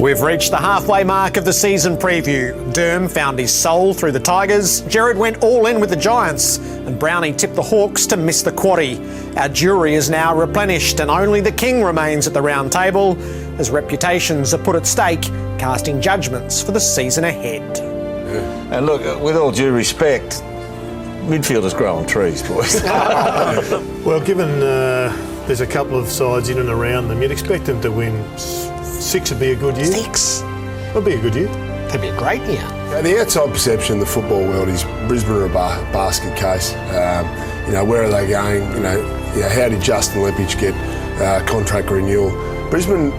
We've reached the halfway mark of the season preview. Derm found his soul through the Tigers, Gerard went all in with the Giants, and Brownie tipped the Hawks to miss the quaddie. Our jury is now replenished and only the King remains at the round table as reputations are put at stake, casting judgments for the season ahead. And look, with all due respect, midfielders grow on trees, boys. Well, given there's a couple of sides in and around them, you'd expect them to win. 6 would be a good year. 6? Would be a good year. That'd be a great year. Yeah, the outside perception in the football world is Brisbane are a basket case. Where are they going? How did Justin Leppich get contract renewal? Brisbane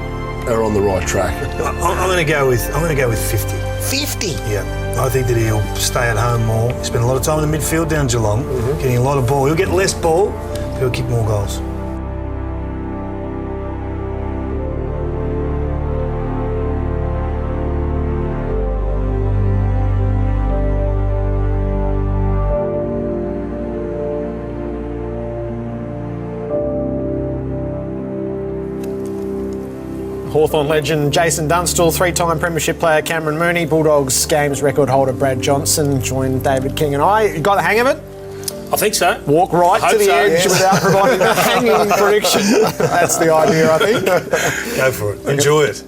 are on the right track. I'm going to go with 50. 50? Yeah. I think that he'll stay at home more. Spend a lot of time in the midfield down Geelong, getting a lot of ball. He'll get less ball, but he'll kick more goals. Hawthorn legend Jason Dunstall, 3-time premiership player Cameron Mooney, Bulldogs games record holder Brad Johnson joined David King and I. You got the hang of it? I think so. Walk right to the edge without providing a hanging prediction. That's the idea, I think. Go for it. Enjoy it.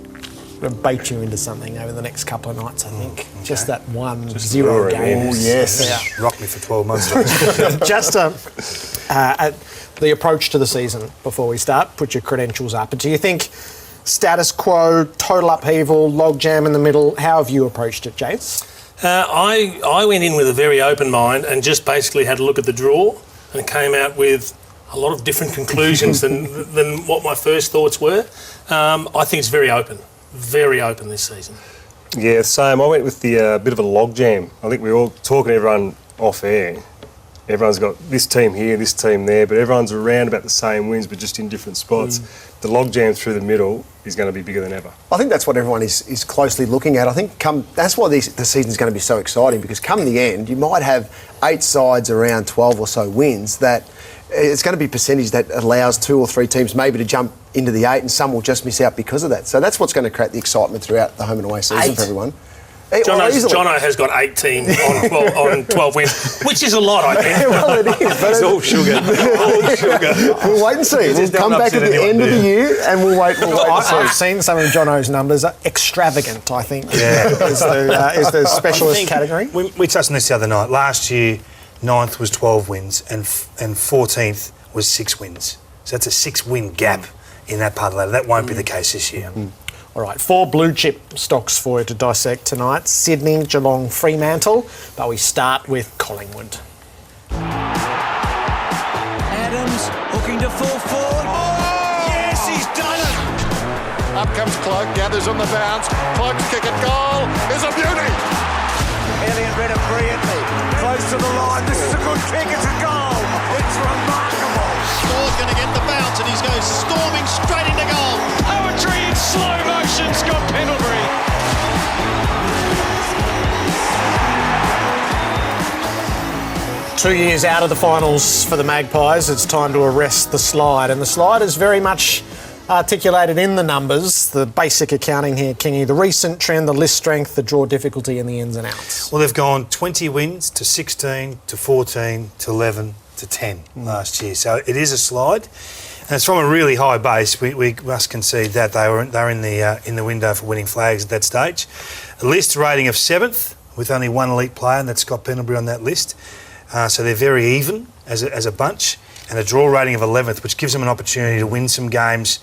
We'll bait you into something over the next couple of nights, I think. Okay. Just that 1-0 game. Oh, yes. Yeah. Rock me for 12 months. Just the approach to the season before we start, put your credentials up. Do you think status quo, total upheaval, logjam in the middle? How have you approached it, Jace? I went in with a very open mind and just basically had a look at the draw and came out with a lot of different conclusions than what my first thoughts were. I think it's very open this season. Yeah, same. I went with the bit of a logjam. I think we were all talking to everyone off air. Everyone's got this team here, this team there, but everyone's around about the same wins, but just in different spots. The logjam through the middle is going to be bigger than ever. I think that's what everyone is closely looking at. I think that's why the season's going to be so exciting, because come the end, you might have 8 sides around 12 or so wins that it's going to be percentage that allows 2 or 3 teams maybe to jump into the 8, and some will just miss out because of that. So that's what's going to create the excitement throughout the home and away season for everyone. Jono has got 8 teams on 12 wins, which is a lot, I think. Yeah, well, it is. It's all sugar. All sugar. We'll wait and see. We'll come back at the end of the year and we'll wait and see. I've seen some of Jono's numbers. Extravagant, I think, is the specialist category. We touched on this the other night. Last year, 9th was 12 wins and 14th was 6 wins. So that's a 6-win gap in that part of the ladder. That won't be the case this year. All right, 4 blue chip stocks for you to dissect tonight. Sydney, Geelong, Fremantle. But we start with Collingwood. Adams hooking to full forward. Oh! Yes, he's done it! Up comes Cloak, gathers on the bounce. Cloak's kick at goal is a beauty! Elliott read it brilliantly. Close to the line. This is a good kick. It's a goal. It's remarkable. Moore's going to get the bounce and he's going storming straight into goal. Poetry in slow motion, Scott Pendlebury. Two years out of the finals for the Magpies, it's time to arrest the slide. And the slide is very much articulated in the numbers, the basic accounting here, Kingy, the recent trend, the list strength, the draw difficulty and the ins and outs. Well, they've gone 20 wins to 16 to 14 to 11 to 10 last year. So it is a slide. And it's from a really high base. We must concede that they were in the window for winning flags at that stage. A list rating of 7th with only 1 elite player, and that's Scott Pendlebury on that list. So they're very even as a bunch. And a draw rating of 11th, which gives them an opportunity to win some games,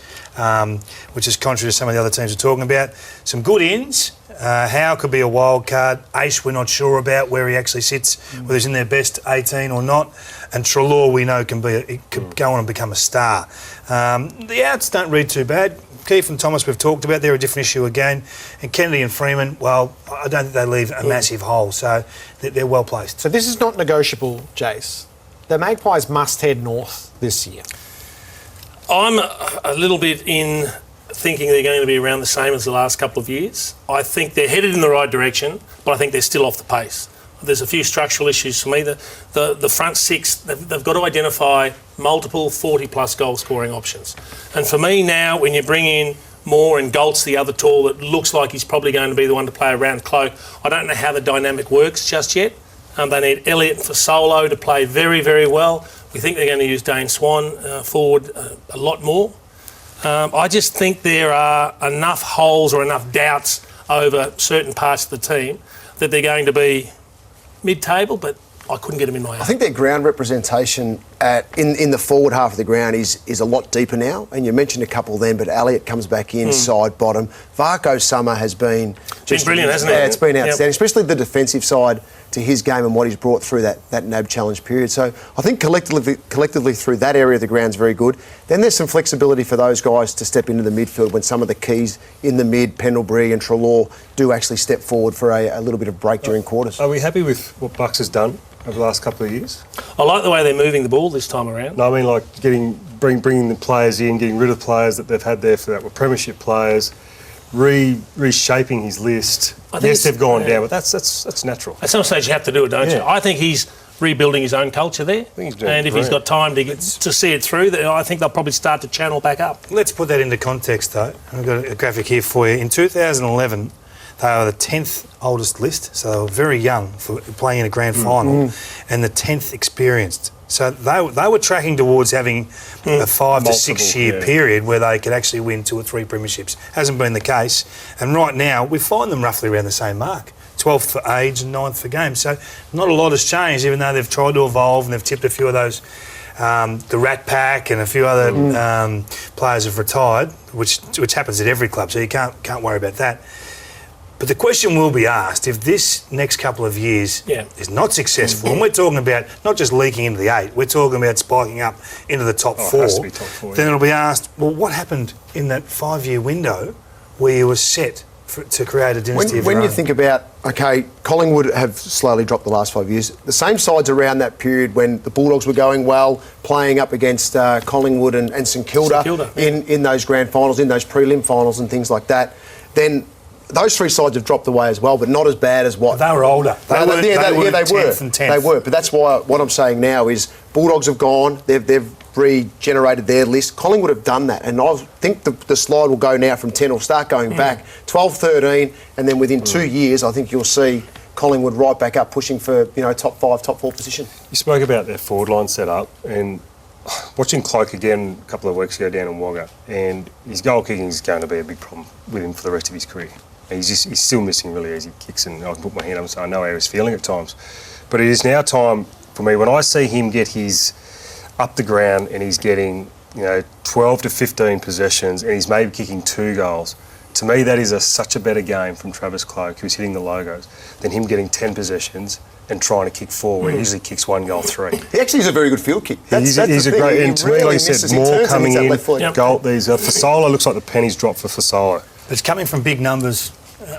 which is contrary to some of the other teams we're talking about. Some good ins. Howe could be a wild card. Ace, we're not sure about where he actually sits, whether he's in their best 18 or not. And Treloar, we know, could go on and become a star. The outs don't read too bad. Keith and Thomas we've talked about, they're a different issue again. And Kennedy and Freeman, well, I don't think they leave a massive hole, so they're well placed. So this is not negotiable, Jace. The Magpies must head north this year. I'm a little bit in thinking they're going to be around the same as the last couple of years. I think they're headed in the right direction, but I think they're still off the pace. There's a few structural issues for me. The front 6, they've got to identify multiple 40-plus goal-scoring options. And for me now, when you bring in Moore and Galt's the other tall that looks like he's probably going to be the one to play around Cloak. I don't know how the dynamic works just yet. They need Elliott for solo to play very, very well. We think they're going to use Dane Swan forward a lot more. I just think there are enough holes or enough doubts over certain parts of the team that they're going to be mid-table, but I couldn't get them in my head. I think their ground representation in the forward half of the ground is a lot deeper now. And you mentioned a couple then, but Elliott comes back in, side, bottom. Varco's summer has been just brilliant, hasn't it? Yeah, it's been outstanding, especially the defensive side to his game and what he's brought through that NAB challenge period. So I think collectively through that area of the ground's very good. Then there's some flexibility for those guys to step into the midfield when some of the keys in the mid, Pendlebury and Treloar, do actually step forward for a little bit of break during quarters. Are we happy with what Bucks has done over the last couple of years? I like the way they're moving the ball this time around. No, I mean like bringing the players in, getting rid of players that they've had there for that were premiership players, reshaping his list. Yes, they've gone down, but that's natural. At some stage you have to do it, don't you? I think he's rebuilding his own culture there. And if he's got time to see it through, then I think they'll probably start to channel back up. Let's put that into context, though. I've got a graphic here for you. In 2011, they were the 10th oldest list, so they were very young for playing in a grand final, and the 10th experienced. So they were tracking towards having a 5 to 6 year period where they could actually win 2 or 3 premierships. Hasn't been the case. And right now, we find them roughly around the same mark. 12th for age and 9th for game. So not a lot has changed, even though they've tried to evolve and they've tipped a few of those, the Rat Pack and a few other players have retired, which happens at every club, so you can't worry about that. But the question will be asked, if this next couple of years is not successful, and we're talking about not just leaking into the 8, we're talking about spiking up into the top 4, it has to be top 4, then it'll be asked, well, what happened in that 5-year window where you were set to create a dynasty of your When you own? think about, OK, Collingwood have slowly dropped the last 5 years. The same sides around that period when the Bulldogs were going well, playing up against Collingwood and St Kilda, in those grand finals, in those prelim finals and things like that, then those 3 sides have dropped away as well, but not as bad as what... They were older. They were 10th and 10th. They were, but that's why what I'm saying now is Bulldogs have gone, they've regenerated their list. Collingwood have done that, and I think the slide will go now from 10, will start going back, 12, 13, and then within 2 years, I think you'll see Collingwood right back up, pushing for top 5, top 4 position. You spoke about their forward line set up, and watching Cloak again a couple of weeks ago down in Wagga, and his goal kicking is going to be a big problem with him for the rest of his career. And he's still missing really easy kicks, and I can put my hand up and say I know how he's feeling at times. But it is now time for me, when I see him get his up the ground and he's getting 12 to 15 possessions and he's maybe kicking 2 goals, to me that is such a better game from Travis Cloak, who's hitting the logos, than him getting 10 possessions and trying to kick 4, where he usually kicks 1 goal 3. He actually is a very good field kick. He's a great, and to me, like I said, more coming in. Goal, these Fasola looks like the pennies dropped for Fasola. It's coming from big numbers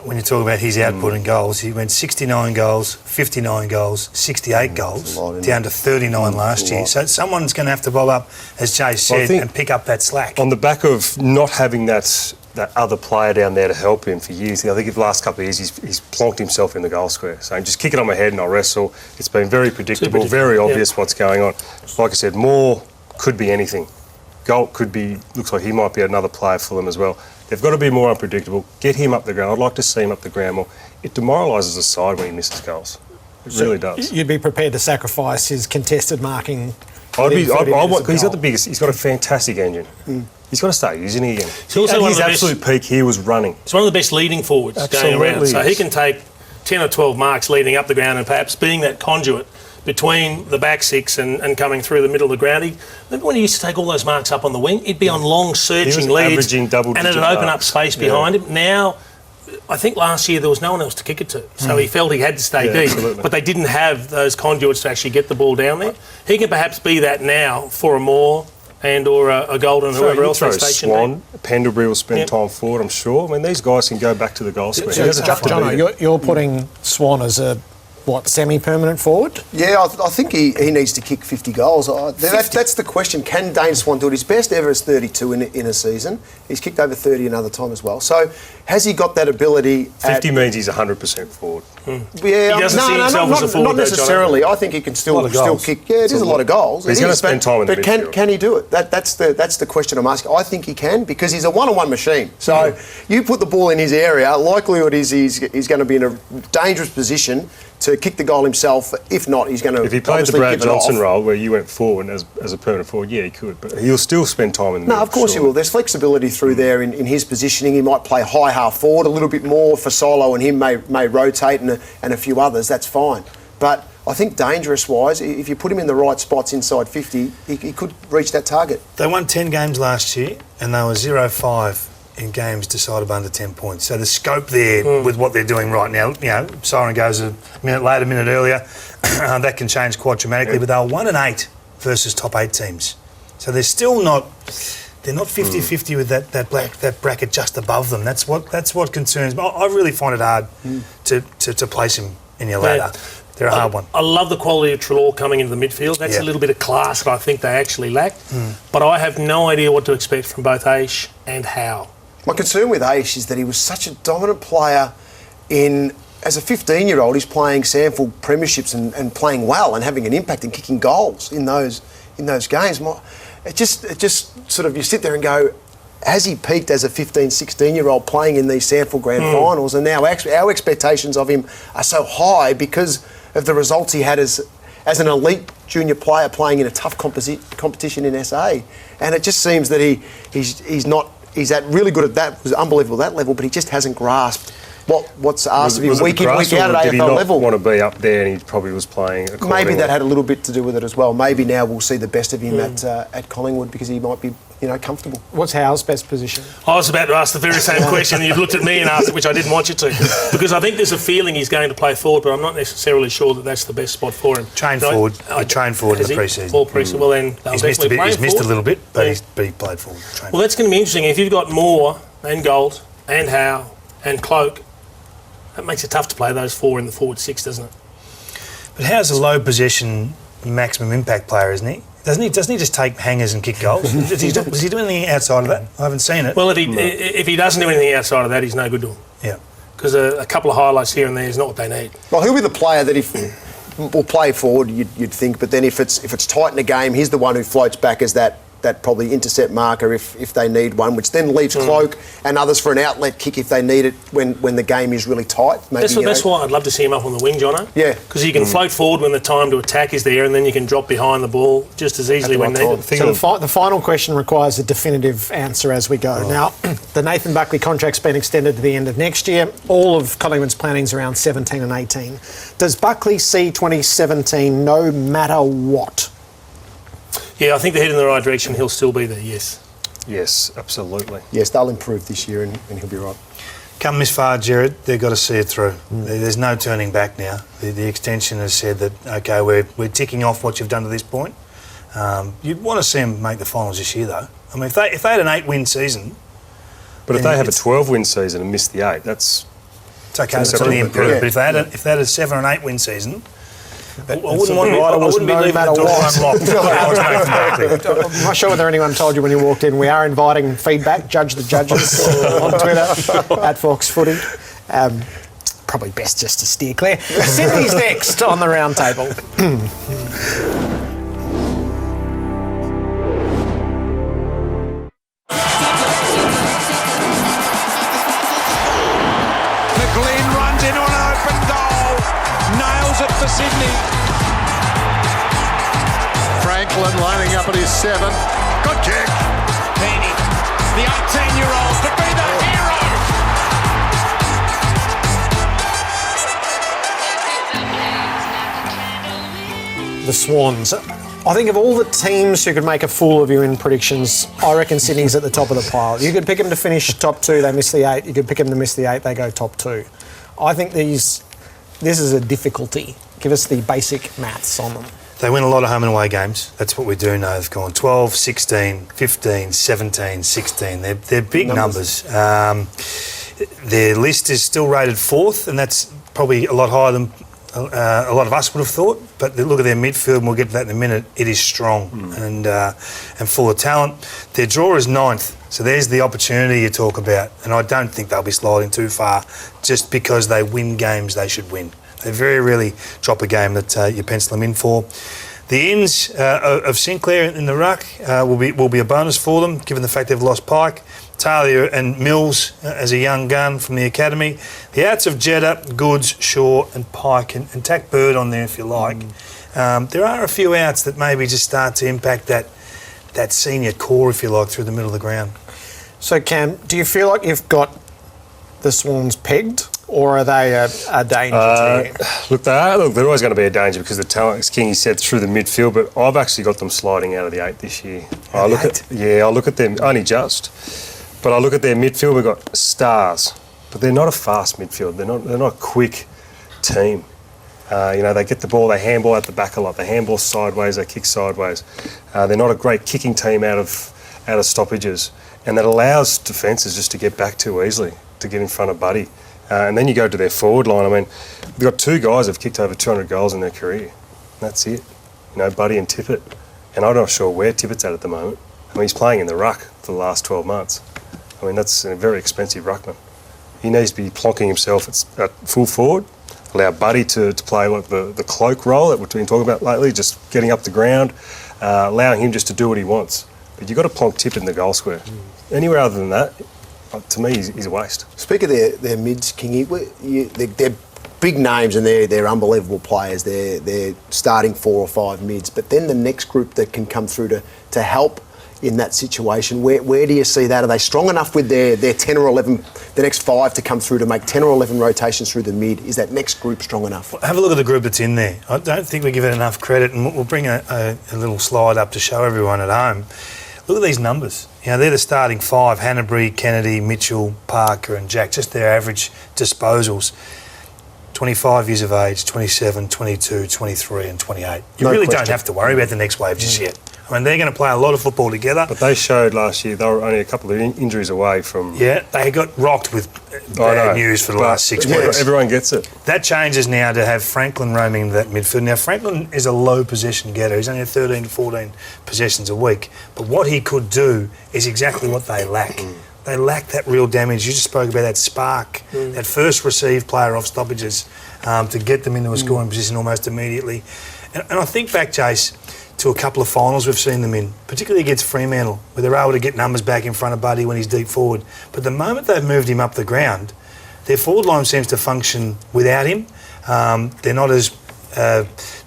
when you talk about his output and goals. He went 69 goals, 59 goals, 68 goals, down to 39 last year. So someone's going to have to bob up, as Jay said, and pick up that slack. On the back of not having that other player down there to help him for years, I think the last couple of years he's plonked himself in the goal square. So just kick it on my head and I'll wrestle. It's been very predictable, very obvious what's going on. Like I said, Moore could be anything. Galt looks like he might be another player for them as well. They've got to be more unpredictable. Get him up the ground. I'd like to see him up the ground more. It demoralises the side when he misses goals. It really does. You'd be prepared to sacrifice his contested marking? He's got the biggest. He's got a fantastic engine. He's got to start using it again. At his absolute peak, he was running. He's one of the best leading forwards going around. So he can take 10 or 12 marks leading up the ground and perhaps being that conduit between the back 6 and coming through the middle of the ground. Remember when he used to take all those marks up on the wing? He'd be on long searching leads and it'd open up space behind him. Now, I think last year there was no one else to kick it to, so he felt he had to stay deep. Absolutely. But they didn't have those conduits to actually get the ball down there. He can perhaps be that now for a Moore and or a Golden, whoever else they station. Swan, Pendlebury will spend time forward, I'm sure. I mean, these guys can go back to the goal square. Jono, you're putting Swan as a semi-permanent forward? Yeah, I think he needs to kick 50 goals. That's the question. Can Dane Swan do it? His best ever is 32 in a season. He's kicked over 30 another time as well. So has he got that ability? 50 means he's 100% forward. Yeah, He doesn't see himself as a forward, not though, necessarily. I think he can still kick. Yeah, it is a lot of goals. He's going to spend time in the midfield. But can he do it? That's the question I'm asking. I think he can because he's a one-on-one machine. So you put the ball in his area, likelihood is he's going to be in a dangerous position to kick the goal himself. If not, he's going to. If he played the Brad Johnson role where you went forward as a permanent forward, yeah, he could. But he'll still spend time in the middle. No, of course he will. There's flexibility through there in his positioning. He might play high half forward a little bit more for Solo, and him may rotate and a few others. That's fine. But I think dangerous-wise, if you put him in the right spots inside 50, he could reach that target. They won 10 games last year, and they were 0-5 in games decided by under 10 points. So the scope there with what they're doing right now, siren goes a minute later, a minute earlier, that can change quite dramatically. But they were 1-8 versus top 8 teams. So they're still not. They're not 50-50 with that bracket just above them. That's what concerns me. I really find it hard to place him in your ladder. They're a hard one. I love the quality of Treloar coming into the midfield. That's a little bit of class that I think they actually lack. But I have no idea what to expect from both Aish and Howe. My concern with Aish is that he was such a dominant player as a 15-year-old, he's playing SANFL premierships and playing well and having an impact and kicking goals in those games. It just sort of, you sit there and go, has he peaked as a 15, 16-year-old playing in these SANFL grand finals? And now our expectations of him are so high because of the results he had as an elite junior player playing in a tough competition in SA. And it just seems that he's really good at that, was unbelievable at that level, but he just hasn't grasped what's asked of him week in, week out at AFL level. Did he not want to be up there and he probably was playing accordingly? Maybe that had a little bit to do with it as well. Maybe now we'll see the best of him at Collingwood because he might be comfortable. What's Howe's best position? I was about to ask the very same question and you've looked at me and asked it, which I didn't want you to. Because I think there's a feeling he's going to play forward, but I'm not necessarily sure that that's the best spot for him. Forward. He trained forward in the pre-season. All pre-season. Well, then he's missed a little bit, but he played forward. Well, that's going to be interesting. If you've got Moore and Gold and Howe and Cloak, that makes it tough to play those four in the forward six, doesn't it? But Howe's a low possession, maximum impact player, isn't he? Doesn't he just take hangers and kick goals? Does he do anything outside of that? I haven't seen it. Well, if he doesn't do anything outside of that, he's no good to him. Yeah. Because a couple of highlights here and there is not what they need. Well, he'll be the player that will play forward, you'd think, but then if it's tight in a game, he's the one who floats back as that probably intercept marker if they need one, which then leaves Cloak and others for an outlet kick if they need it when the game is really tight. Maybe, that's why I'd love to see him up on the wing, Jono. Yeah. Because you can float forward when the time to attack is there and then you can drop behind the ball just as easily when needed. So the final question requires a definitive answer as we go. Now, the Nathan Buckley contract's been extended to the end of next year. All of Collingwood's planning's around 17 and 18. Does Buckley see 2017 no matter what? Yeah, I think they're heading in the right direction. He'll still be there, yes. Yes, absolutely. Yes, they'll improve this year and he'll be right. Come this far, Jared, they've got to see it through. There's no turning back now. The extension has said that, OK, we're ticking off what you've done to this point. You'd want to see them make the finals this year, though. I mean, if they had an 8-win season... But if they have a 12-win season and miss the 8, that's... It's OK, that's only improved. But if they had a 7 or an 8-win season... I wouldn't be leaving the door unlocked. I'm not sure whether anyone told you when you walked in. We are inviting feedback. Judge the judges on Twitter at Fox Footy. Probably best just to steer clear. Sydney's next on the round table. McGlynn runs into an open goal, nails it for Sydney. Franklin lining up at his 7. Good kick. Heaney, the 18-year-old, could be the hero. The Swans. I think of all the teams who could make a fool of you in predictions, I reckon Sydney's at the top of the pile. You could pick them to finish top 2, they miss the 8. You could pick them to miss the 8, they go top 2. I think this is a difficulty. Give us the basic maths on them. They win a lot of home and away games. That's what we do know. They've gone 12, 16, 15, 17, 16. They're big numbers. Their list is still rated 4th, and that's probably a lot higher than a lot of us would have thought, but look at their midfield, and we'll get to that in a minute. It is strong and full of talent. Their draw is 9th, so there's the opportunity you talk about, and I don't think they'll be sliding too far just because they win games they should win. They very rarely drop a game that you pencil them in for. The ins of Sinclair in the ruck will be a bonus for them, given the fact they've lost Pike. Talia and Mills as a young gun from the academy. The outs of Jeddah, Goods, Shaw and Pike, and tack Bird on there if you like. There are a few outs that maybe just start to impact that senior core, if you like, through the middle of the ground. So, Cam, do you feel like you've got the Swans pegged, or are they a danger to you? Look, they're always going to be a danger because the talent, as Kingy said, through the midfield, but I've actually got them sliding out of the 8 this year. I look at them, only just. But I look at their midfield, we've got stars, but they're not a fast midfield. They're not a quick team. They get the ball, they handball out the back a lot. They handball sideways, they kick sideways. They're not a great kicking team out of stoppages, and that allows defences just to get back too easily, to get in front of Buddy. And then you go to their forward line. I mean, they've got 2 guys who've kicked over 200 goals in their career. That's it. Buddy and Tippett. And I'm not sure where Tippett's at the moment. I mean, he's playing in the ruck for the last 12 months. I mean, that's a very expensive ruckman. He needs to be plonking himself at full forward, allow Buddy to play like the cloak role that we've been talking about lately, just getting up the ground, allowing him just to do what he wants. But you've got to plonk Tippett in the goal square. Anywhere other than that, to me, he's a waste. Speak of their mids, Kingy. They're big names and they're unbelievable players. They're starting 4 or 5 mids. But then the next group that can come through to help in that situation, where do you see that? Are they strong enough with their 10 or 11, the next 5 to come through to make 10 or 11 rotations through the mid? Is that next group strong enough? Have a look at the group that's in there. I don't think we give it enough credit, and we'll bring a little slide up to show everyone at home. Look at these numbers. They're the starting 5, Hanbury, Kennedy, Mitchell, Parker and Jack, just their average disposals. 25 years of age, 27, 22, 23 and 28. You really don't have to worry about the next wave just yet. I mean, they're going to play a lot of football together. But they showed last year they were only a couple of injuries away from... Yeah, they got rocked with bad news for the last 6 weeks. Everyone gets it. That changes now to have Franklin roaming into that midfield. Now, Franklin is a low possession getter. He's only 13 to 14 possessions a week. But what he could do is exactly what they lack. They lack that real damage. You just spoke about that spark, that first receive player off stoppages to get them into a scoring position almost immediately. And I think back, Jace, to a couple of finals we've seen them in, particularly against Fremantle, where they're able to get numbers back in front of Buddy when he's deep forward. But the moment they've moved him up the ground, their forward line seems to function without him. They're not as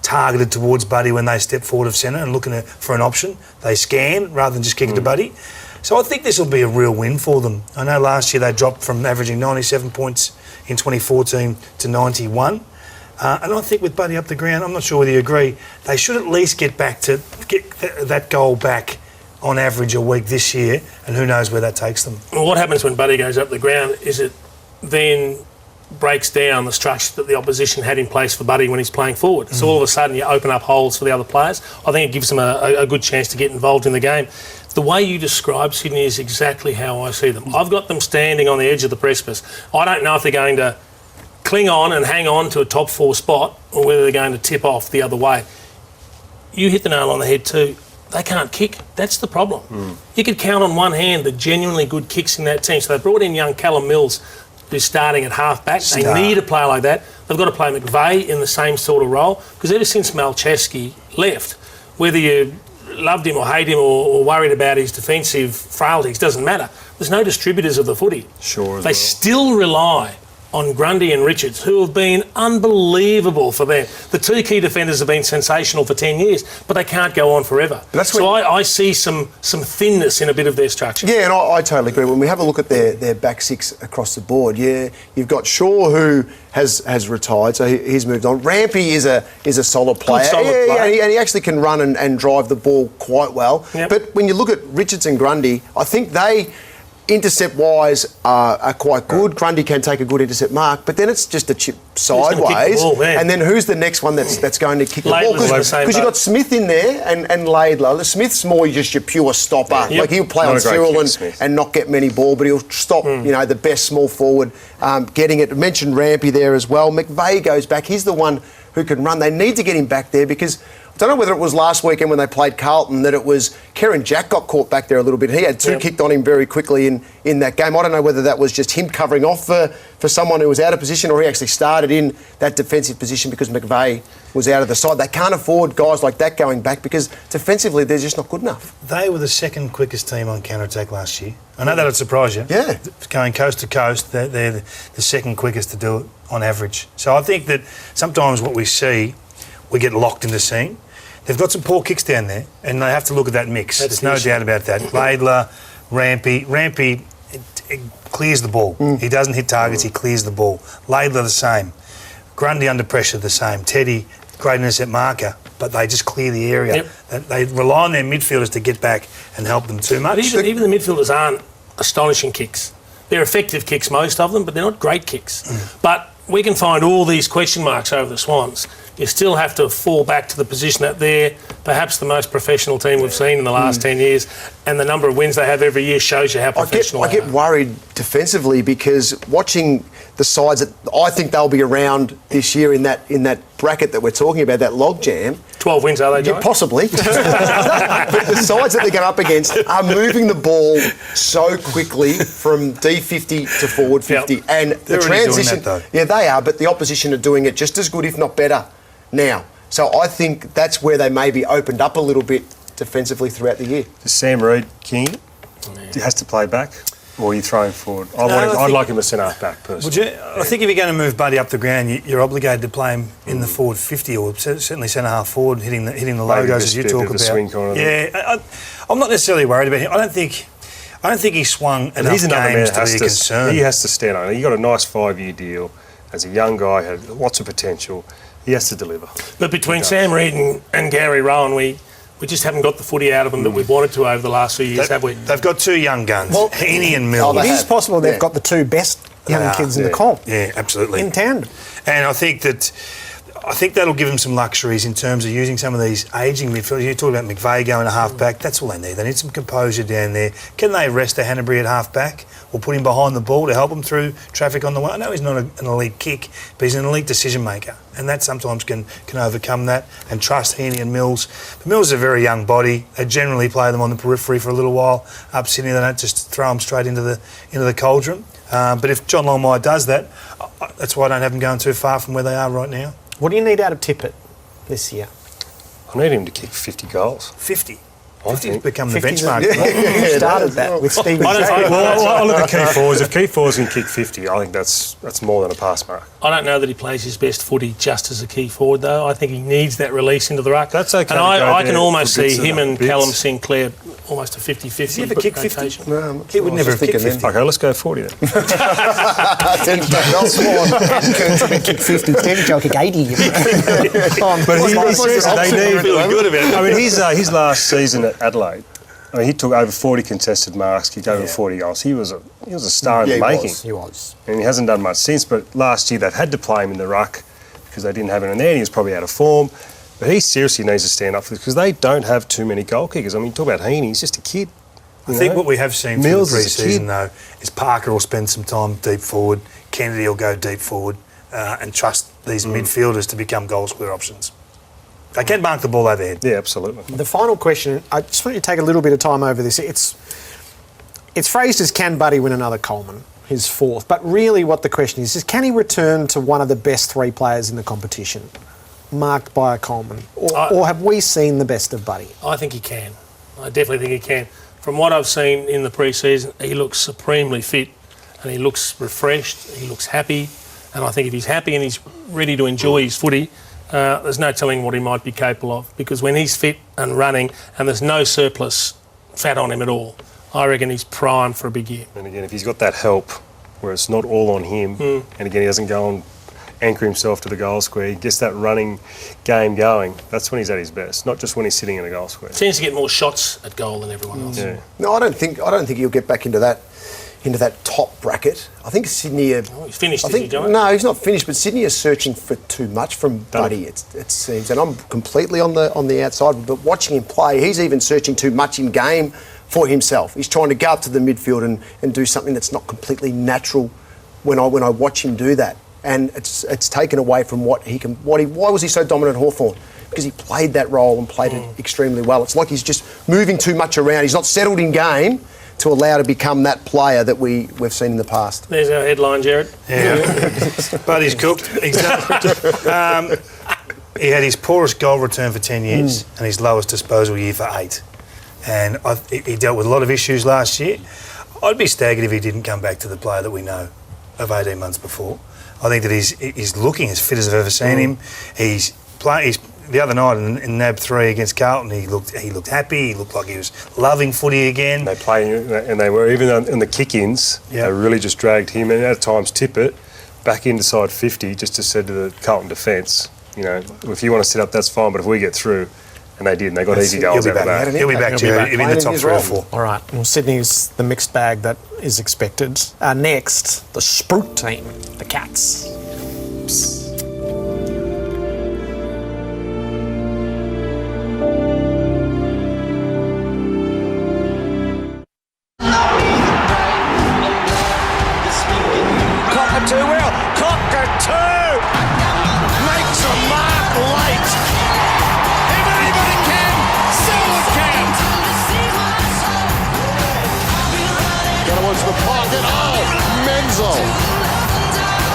targeted towards Buddy when they step forward of centre and looking for an option. They scan rather than just kick it to Buddy. So I think this will be a real win for them. I know last year they dropped from averaging 97 points in 2014 to 91. And I think with Buddy up the ground, I'm not sure whether you agree, they should at least get that goal back on average a week this year, and who knows where that takes them. Well, what happens when Buddy goes up the ground is it then breaks down the structure that the opposition had in place for Buddy when he's playing forward. So all of a sudden you open up holes for the other players. I think it gives them a good chance to get involved in the game. The way you describe Sydney is exactly how I see them. I've got them standing on the edge of the precipice. I don't know if they're going to cling on and hang on to a top 4 spot or whether they're going to tip off the other way. You hit the nail on the head too. They can't kick. That's the problem. You could count on one hand the genuinely good kicks in that team. So they brought in young Callum Mills, who's starting at half-back. They need a player like that. They've got to play McVeigh in the same sort of role, because ever since Malcheski left, whether you loved him or hate him or worried about his defensive frailties, doesn't matter. There's no distributors of the footy. They still rely on Grundy and Richards, who have been unbelievable for them. The 2 key defenders have been sensational for 10 years, but they can't go on forever. So I see some thinness in a bit of their structure. Yeah, and I totally agree. When we have a look at their back 6 across the board, you've got Shaw, who has retired, so he's moved on. Rampy is a solid player. And he actually can run and drive the ball quite well. Yep. But when you look at Richards and Grundy, I think they, intercept-wise, are quite good. Grundy can take a good intercept mark, but then it's just a chip sideways. And then who's the next one that's going to kick the ball? Because you've got Smith in there and Laidler. Smith's more just your pure stopper. Like, he'll play on Cyril and not get many ball, but he'll stop, the best small forward getting it. I mentioned Rampy there as well. McVeigh goes back. He's the one who can run. They need to get him back there because I don't know whether it was last weekend when they played Carlton that it was Kerrin Jack got caught back there a little bit. He had two kicked on him very quickly in that game. I don't know whether that was just him covering off for someone who was out of position or he actually started in that defensive position because McVeigh was out of the side. They can't afford guys like that going back because defensively they're just not good enough. They were the second quickest team on counter-attack last year. I know that would surprise you. Yeah. Going coast to coast, they're the second quickest to do it on average. So I think that sometimes what we see, we get locked into seeing. They've got some poor kicks down there, and they have to look at that mix. There's no doubt about that. Laidler, Rampy it clears the ball. He doesn't hit targets, he clears the ball. Laidler the same. Grundy under pressure the same. Teddy, great intercept marker, but they just clear the area. They rely on their midfielders to get back and help them too much. But even the midfielders aren't astonishing kicks. They're effective kicks, most of them, but they're not great kicks. But we can find all these question marks over the Swans. You still have to fall back to the position that they're perhaps the most professional team we've seen in the last 10 years, and the number of wins they have every year shows you how professional I get worried defensively because watching the sides that I think they'll be around this year in that bracket that we're talking about, that log jam. 12 wins, are they, Joe? Yeah, possibly. But the sides that they're going up against are moving the ball so quickly from D50 to forward 50. And the transition... Doing that, yeah, they are, but the opposition are doing it just as good, if not better, now. So I think that's where they maybe opened up a little bit defensively throughout the year. Is Sam Reid keen? He has to play back? Or are you throwing forward? I'd like him to centre half back, personally. I think if you're going to move Buddy up the ground, you're obligated to play him in the forward 50 or certainly centre half forward, hitting the logos as you talk about. I'm not necessarily worried about him. I don't think he swung enough games to be a concern. He has to stand on it. He got a nice 5-year deal. As a young guy, had lots of potential. He has to deliver. But between Sam Reid and Gary Rowan, we just haven't got the footy out of them that we've wanted to over the last few years, have we? They've got two young guns, Heaney and Mills. It is possible they've got the two best young kids in the comp. Yeah, absolutely. In tandem. And I think that'll give them some luxuries in terms of using some of these ageing midfielders. You talk about McVeigh going to half-back. That's all they need. They need some composure down there. Can they rest a Hanbury at half-back or put him behind the ball to help him through traffic on the way? I know he's not an elite kick, but he's an elite decision-maker. And that sometimes can overcome that and trust Heaney and Mills. But Mills is a very young body. They generally play them on the periphery for a little while up Sydney. They don't just throw them straight into the cauldron. But if John Longmire does that, that's why I don't have them going too far from where they are right now. What do you need out of Tippett this year? I need him to kick 50 goals. 50? 50's become the benchmark. You started that with Stephen. I look at key forwards. If key forwards can kick 50, I think that's more than a pass mark. I don't know that he plays his best footy just as a key forward, though. I think he needs that release into the ruck. That's okay. And I can almost see him and Callum Sinclair almost a 50-50. Does he ever kick 50? No, he would never have kicked 50. Okay, let's go 40 then. 10 Swan. Kick 50, 10, I'll kick 80. But he says they need... good about it. I mean, his last season at Adelaide, I mean, he took over 40 contested marks, kicked over 40 goals. He was a star in the making. He was. And he hasn't done much since, but last year they've had to play him in the ruck because they didn't have him in there and he was probably out of form. But he seriously needs to stand up for this because they don't have too many goal kickers. I mean, talk about Heaney, he's just a kid. I think what we have seen through the pre-season, though, is Parker will spend some time deep forward, Kennedy will go deep forward and trust these midfielders to become goal-square options. They can mark the ball overhead. Yeah, absolutely. The final question, I just want you to take a little bit of time over this. It's phrased as, can Buddy win another Coleman, his fourth? But really what the question is can he return to one of the best three players in the competition, marked by a Coleman? Or have we seen the best of Buddy? I think he can. I definitely think he can. From what I've seen in the pre-season, he looks supremely fit and he looks refreshed, he looks happy. And I think if he's happy and he's ready to enjoy his footy, there's no telling what he might be capable of, because when he's fit and running and there's no surplus fat on him at all, I reckon he's primed for a big year. And again, if he's got that help where it's not all on him, and again, he doesn't go and anchor himself to the goal square, he gets that running game going, that's when he's at his best, not just when he's sitting in the goal square. Seems to get more shots at goal than everyone else. Yeah. No, I don't think he'll get back into that top bracket. I think Sydney are... He's finished, is he, John? No, he's not finished, but Sydney are searching for too much from Buddy, it seems. And I'm completely on the outside, but watching him play, he's even searching too much in game for himself. He's trying to go up to the midfield and do something that's not completely natural when I watch him do that. and it's taken away from what he can. Why was he so dominant at Hawthorn? Because he played that role and played it extremely well. It's like he's just moving too much around. He's not settled in game to allow to become that player that we've seen in the past. There's our headline, Jared. Yeah, but he's cooked. He had his poorest goal return for 10 years and his lowest disposal year for 8. And he dealt with a lot of issues last year. I'd be staggered if he didn't come back to the player that we know of 18 months before. I think that he's looking as fit as I've ever seen him. He's the other night in NAB 3 against Carlton, he looked happy. He looked like he was loving footy again. They play, and they were even in the kick-ins. Yep. They really just dragged him, and at times Tippett back inside 50, just to say to the Carlton defence, if you want to sit up, that's fine. But if we get through, and they did, and they got easy goals out of that. He'll be back, Jerry. He'll be in the top 3 or 4. All right. Well, Sydney's the mixed bag that is expected. Next, the Sprout team, the Cats.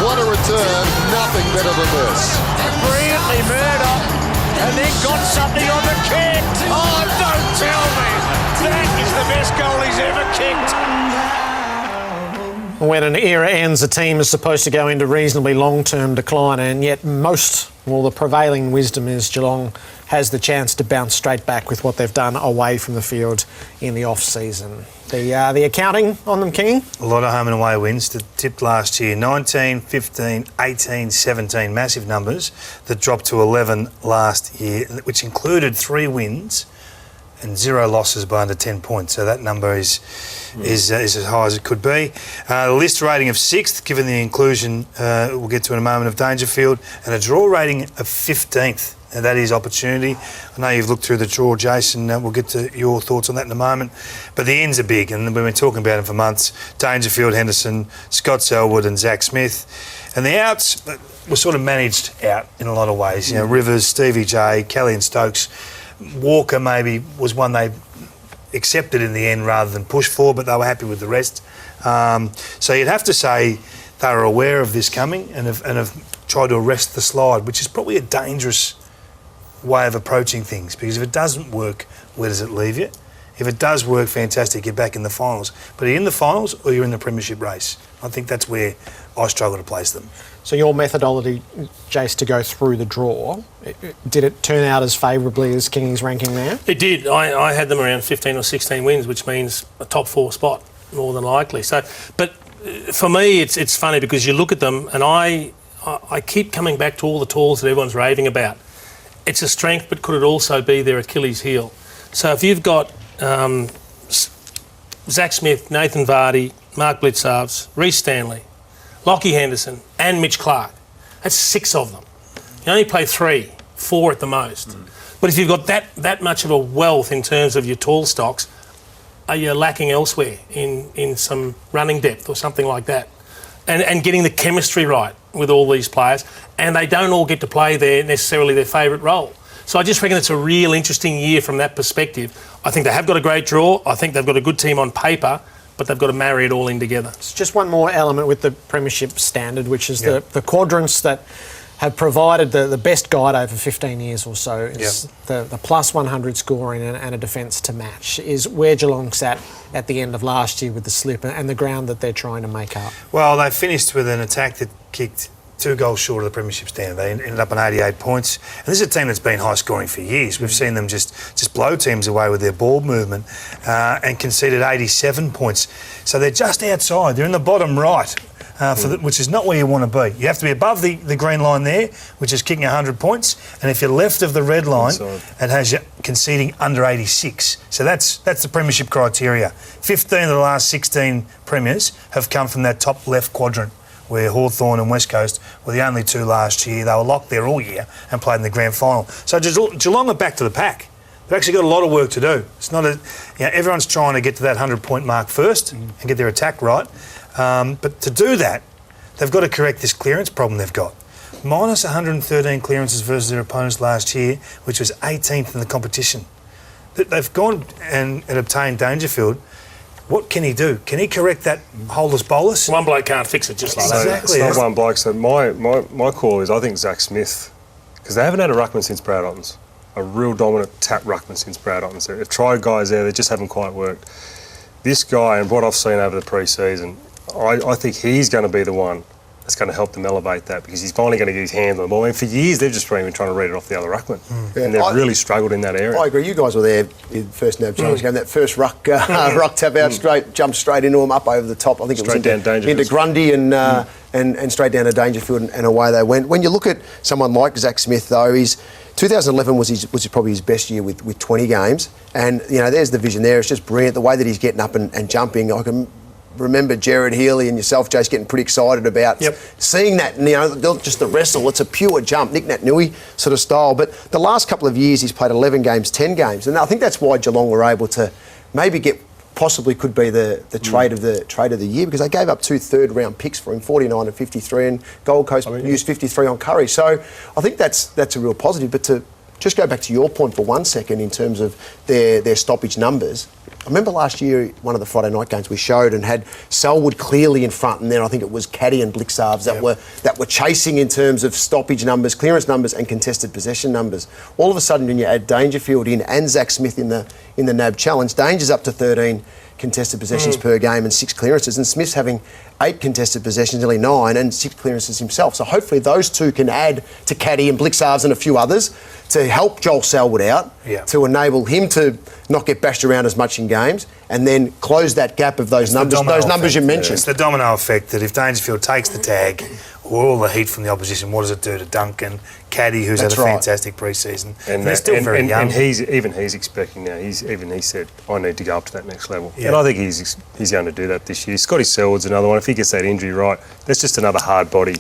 What a return, nothing better than this. Brilliantly Murdoch, and then got something on the kick. Oh, don't tell me. That is the best goal he's ever kicked. When an era ends, a team is supposed to go into reasonably long-term decline, and yet the prevailing wisdom is Geelong has the chance to bounce straight back with what they've done away from the field in the off-season. The accounting on them, Kingy? A lot of home and away wins that tipped last year. 19, 15, 18, 17, massive numbers that dropped to 11 last year, which included 3 wins and 0 losses by under 10 points. So that number is as high as it could be. The list rating of 6th, given the inclusion, we'll get to in a moment, of Dangerfield, and a draw rating of 15th. And that is opportunity. I know you've looked through the draw, Jason. We'll get to your thoughts on that in a moment. But the ends are big, and we've been talking about them for months. Dangerfield, Henderson, Scott Selwood and Zach Smith. And the outs were sort of managed out in a lot of ways. Rivers, Stevie J, Kelly and Stokes. Walker maybe was one they accepted in the end rather than pushed for, but they were happy with the rest. So you'd have to say they were aware of this coming and have tried to arrest the slide, which is probably a dangerous way of approaching things, because if it doesn't work, where does it leave you? If it does work, fantastic, you're back in the finals. But are you in the finals or you're in the premiership race? I think that's where I struggle to place them. So your methodology, Jace, to go through the draw, did it turn out as favourably as Kingy's ranking there? It did. I had them around 15 or 16 wins, which means a top 4 spot, more than likely. So, but for me, it's funny because you look at them and I keep coming back to all the tools that everyone's raving about. It's a strength, but could it also be their Achilles heel? So if you've got Zach Smith, Nathan Vardy, Mark Blitzarves, Reece Stanley, Lockie Henderson and Mitch Clark, that's 6 of them. You only play 3, 4 at the most. But if you've got that much of a wealth in terms of your tall stocks, are you lacking elsewhere in some running depth or something like that? And getting the chemistry right with all these players, and they don't all get to play necessarily their favourite role. So I just reckon it's a real interesting year from that perspective. I think they have got a great draw. I think they've got a good team on paper, but they've got to marry it all in together. It's just one more element with the premiership standard, which is the quadrants that have provided the best guide over 15 years or so. Is the plus 100 scoring and a defence to match is where Geelong sat at the end of last year with the slip and the ground that they're trying to make up. Well, they finished with an attack that kicked 2 goals short of the premiership standard. They ended up on 88 points. And this is a team that's been high scoring for years. We've seen them just blow teams away with their ball movement and conceded 87 points. So they're just outside. They're in the bottom right. Which is not where you want to be. You have to be above the green line there, which is kicking 100 points, and if you're left of the red line, it has you conceding under 86. So that's the premiership criteria. 15 of the last 16 premiers have come from that top left quadrant, where Hawthorn and West Coast were the only 2 last year. They were locked there all year and played in the grand final. So Geelong are back to the pack. They've actually got a lot of work to do. It's not everyone's trying to get to that 100-point mark first and get their attack right. But to do that, they've got to correct this clearance problem they've got. Minus 113 clearances versus their opponents last year, which was 18th in the competition. They've gone and obtained Dangerfield. What can he do? Can he correct that holus bolus? One bloke can't fix it just like that. Exactly. It's not one bloke. So my call is I think Zach Smith, because they haven't had a ruckman since Brad Ottens, a real dominant tap ruckman since Brad Ottens. They've tried guys there, they just haven't quite worked. This guy and what I've seen over the pre-season, I think he's going to be the one that's going to help them elevate that, because he's finally going to get his hands on the ball. I mean, for years they've just been trying to read it off the other ruckman, and they've really struggled in that area. I agree. You guys were there in the first NAB Challenge game. That first ruck tap out, jumped straight into him, up over the top. I think Straight it was into Grundy and straight down to Dangerfield, and away they went. When you look at someone like Zach Smith, though, 2011 was probably his best year with 20 games, and there's the vision there. It's just brilliant the way that he's getting up and jumping. I can remember Jared Healy and yourself, Jace, getting pretty excited about seeing that. Just the wrestle. It's a pure jump, Nick Nat-Nui sort of style. But the last couple of years, he's played 11 games, 10 games, and I think that's why Geelong were able to maybe get. Possibly could be the trade of the year, because they gave up 2 third-round picks for him, 49 and 53, and Gold Coast used 53 on Curry. So I think that's a real positive. But to just go back to your point for 1 second in terms of their stoppage numbers. I remember last year, one of the Friday night games we showed and had Selwood clearly in front, and then I think it was Caddy and Blixarves that were chasing in terms of stoppage numbers, clearance numbers, and contested possession numbers. All of a sudden, when you add Dangerfield in and Zach Smith in the NAB Challenge, Danger's up to 13 contested possessions per game and 6 clearances, and Smith's having 8 contested possessions, nearly 9, and 6 clearances himself. So hopefully those two can add to Caddy and Blixarves and a few others to help Joel Selwood out, to enable him to not get bashed around as much in games, and then close that gap of those numbers you mentioned. It's the domino effect that if Dangerfield takes the tag, all the heat from the opposition, what does it do to Duncan, Caddy, who's had a fantastic pre-season, and they're still very young. And he's expecting now. He said, I need to go up to that next level, and I think he's going to do that this year. Scotty Selwood's another one. If he gets that injury right, that's just another hard body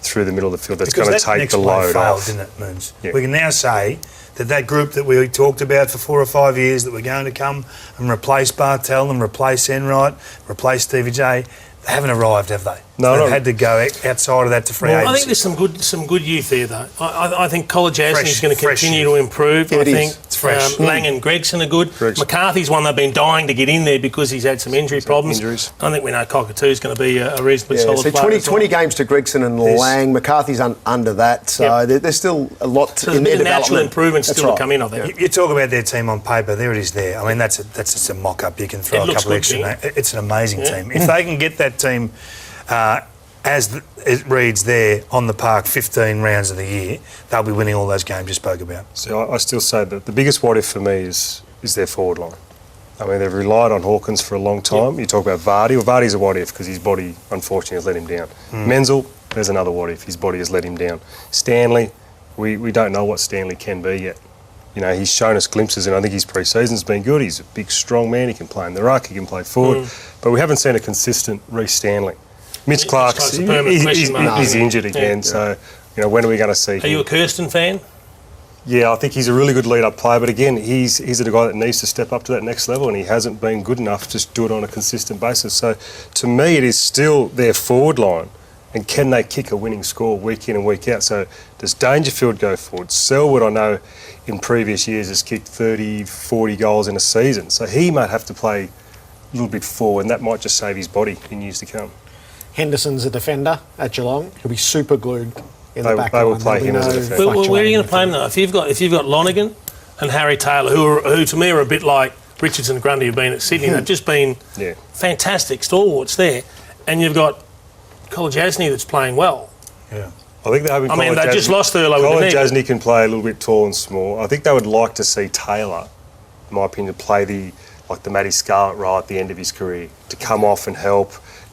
through the middle of the field that's going to take the load off. Didn't it, Moons? Yeah. We can now say that group that we talked about for 4 or 5 years that we're going to come and replace Bartel and replace Enright, replace Stevie J, they haven't arrived, have they? No, they've had to go outside of that to free agency. I think there's some good youth there, though. I think College Asney is going to continue to improve. I think it's fresh. Lang and Gregson are good. McCarthy's one they've been dying to get in there because he's had some injury problems. I think we know Cockatoo's going to be a reasonably solid player. 20 games to Gregson and Lang. McCarthy's under that, so there's still a lot in their development. Natural improvement still to come in, I think. You talk about their team on paper, there it is there. I mean, that's just a mock-up. You can throw a couple extra. It's an amazing team. If they can get that team as it reads there on the park 15 rounds of the year, they'll be winning all those games you spoke about. So I still say that the biggest what if for me is their forward line. I mean, they've relied on Hawkins for a long time. You talk about Vardy. Well, Vardy's a what if because his body, unfortunately, has let him down. Menzel, there's another what if. His body has let him down. Stanley, we don't know what Stanley can be yet. He's shown us glimpses, and I think his pre-season's been good. He's a big, strong man. He can play in the ruck. He can play forward. But we haven't seen a consistent Reece Stanley. Mitch Clark's he's injured again, so when are we going to see him? Are you a Kirsten fan? Yeah, I think he's a really good lead-up player, but again, he's the guy that needs to step up to that next level, and he hasn't been good enough to do it on a consistent basis. So to me, it is still their forward line, and can they kick a winning score week in and week out? So does Dangerfield go forward? Selwood, I know, in previous years has kicked 30, 40 goals in a season, so he might have to play a little bit forward, and that might just save his body in years to come. Henderson's a defender at Geelong. He'll be super glued in the back line. They will play him as a defender. Well, where are you going to play him though? If you've got Lonergan and Harry Taylor, who to me are a bit like Richardson and Grundy have been at Sydney, they've just been fantastic stalwarts there, and you've got College Asney that's playing well. Yeah. I think they just lost Thurlow. College Asney can play a little bit tall and small. I think they would like to see Taylor, in my opinion, play the Matty Scarlett role at the end of his career, to come off and help.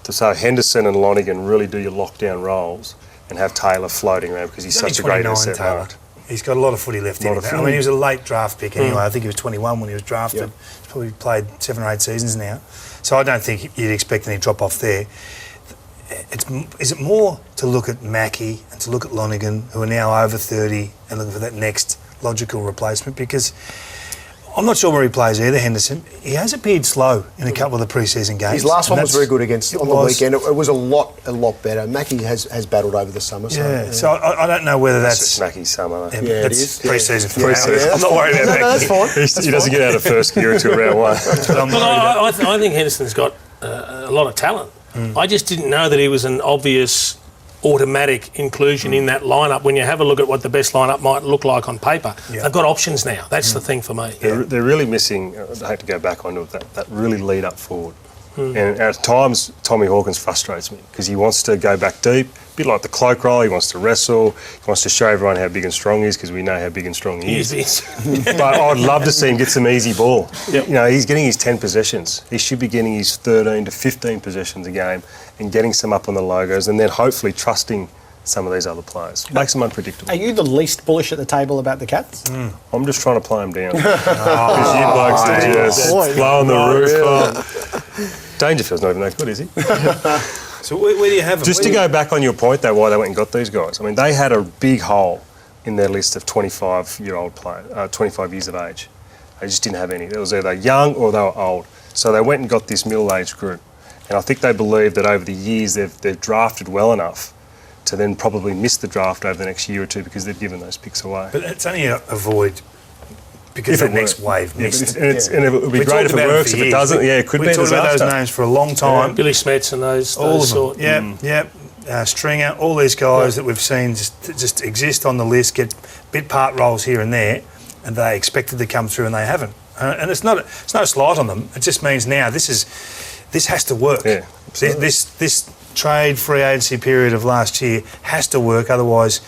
So Henderson and Lonergan really do your lockdown roles and have Taylor floating around because he's such a great asset. He's got a lot of footy left in him. I mean, he was a late draft pick anyway. I think he was 21 when he was drafted. He's probably played 7 or 8 seasons now. So I don't think you'd expect any drop off there. Is it more to look at Mackie and to look at Lonergan, who are now over 30, and looking for that next logical replacement? Because I'm not sure where he plays either, Henderson. He has appeared slow in a couple of the pre-season games. His last one was very good on the weekend. It was a lot better. Mackie has battled over the summer. So I don't know whether that's Mackie's summer. Yeah, it that's is. pre-season for Yeah, I'm not worried about Mackie. That's fine. He doesn't get out of first gear until round one. I think Henderson's got a lot of talent. I just didn't know that he was an obvious automatic inclusion in that lineup. When you have a look at what the best lineup might look like on paper, they've got options now. That's the thing for me. They're really missing, I hate to go back onto it, that really lead up forward. And at times, Tommy Hawkins frustrates me because he wants to go back deep, a bit like the cloak roll. He wants to wrestle. He wants to show everyone how big and strong he is because we know how big and strong he is. But I'd love to see him get some easy ball. Yep. You know, he's getting his 10 possessions. He should be getting his 13 to 15 possessions a game and getting some up on the logos and then hopefully trusting some of these other players. Makes them unpredictable. Are you the least bullish at the table about the Cats? I'm just trying to play them down. Because you blokes are just blowing the roof up. Dangerfield's not even that good, is he? So where do you have them? Just to go back on your point, though, why they went and got these guys. I mean, they had a big hole in their list of 25-year-old players, 25 years of age. They just didn't have any. It was either young or they were old. So they went and got this middle-aged group. And I think they believe that over the years they've drafted well enough to then probably miss the draft over the next year or two because they've given those picks away. But it's only a void because the next wave missed. And it would be great if it works. If it doesn't, it could be. We talked about those names for a long time. Billy Smets and those sort. Stringer, all these guys that we've seen just exist on the list, get bit part roles here and there, and they expected to come through and they haven't. And it's no slight on them. It just means now this has to work. Yeah. This trade free agency period of last year has to work. Otherwise,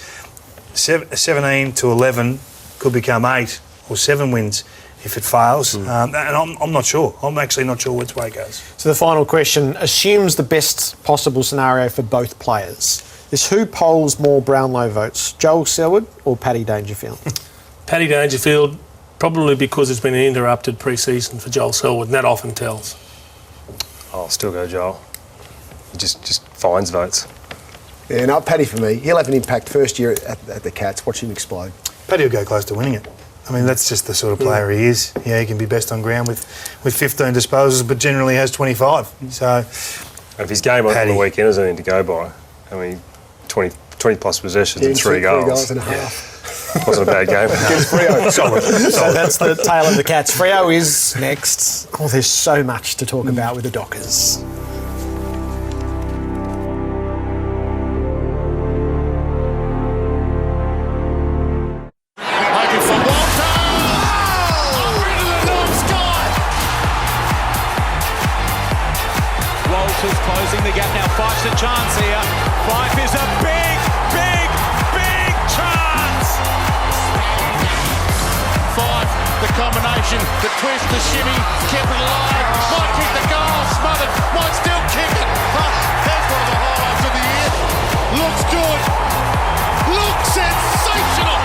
17 to 11 could become 8 or 7 wins if it fails. And I'm not sure. I'm actually not sure which way it goes. So the final question assumes the best possible scenario for both players. Is who polls more Brownlow votes, Joel Selwood or Paddy Dangerfield? Paddy Dangerfield, probably because it's been an interrupted pre-season for Joel Selwood, and that often tells. I'll still go Joel. He just finds votes. Yeah, no, Paddy for me. He'll have an impact first year at the Cats. Watch him explode. Paddy will go close to winning it. I mean, that's just the sort of player he is. Yeah, he can be best on ground with 15 disposals, but generally has 25. So, if his game on the weekend is anything to go by, I mean, 20 plus possessions and 3 goals. 3 goals and a half. Wasn't a bad game. Solid. So that's the tale of the Cats. Freo is next. Oh, there's so much to talk about with the Dockers. Closing the gap now. Fife's a chance here. Fife is a big chance. Fife, the combination, the twist, the shimmy, kept it alive. Might kick the goal, smothered, might still kick it. That's one of the highlights of the year. Looks good. Looks sensational.